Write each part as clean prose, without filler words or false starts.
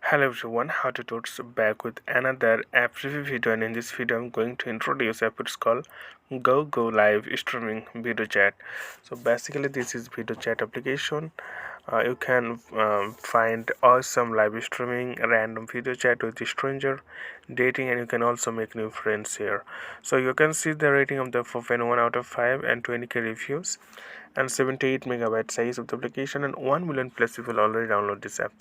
Hello everyone, how to totes back with another app review video, and in this video I'm going to introduce app. It's called GOGO live streaming video chat. So basically this is video chat application. You can find awesome live streaming, random video chat with a stranger, dating, and you can also make new friends here. So you can see the rating of the 4.1 out of 5 and 20k reviews and 78 megabyte size of the application, and 1 million plus people already download this app.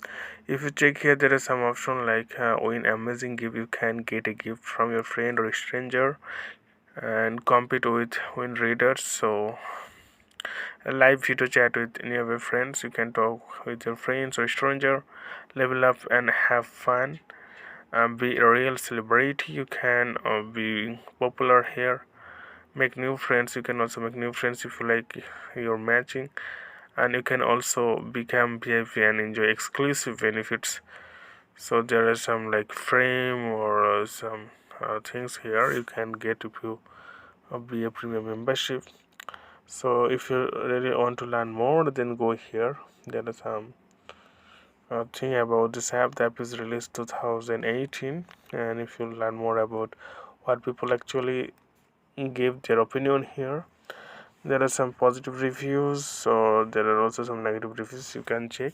If you check here, there is some option like win amazing gift. You can get a gift from your friend or a stranger and compete with win readers. So a live video chat with any of your friends, you can talk with your friends or stranger, level up and have fun, be a real celebrity. You can be popular here, make new friends. You can also make new friends if you like your matching, and you can also become VIP and enjoy exclusive benefits. So there are some like frame or some things here you can get if you be a premium membership. So if you really want to learn more, then go here. There is some thing about this app. The app is released 2018, and if you learn more about what people actually give their opinion here, there are some positive reviews, so there are also some negative reviews you can check.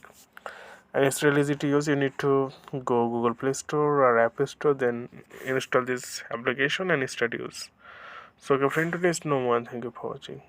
And it's really easy to use. You need to go Google Play Store or App Store, then install this application and start use. So okay friend, today is no more. Thank you for watching.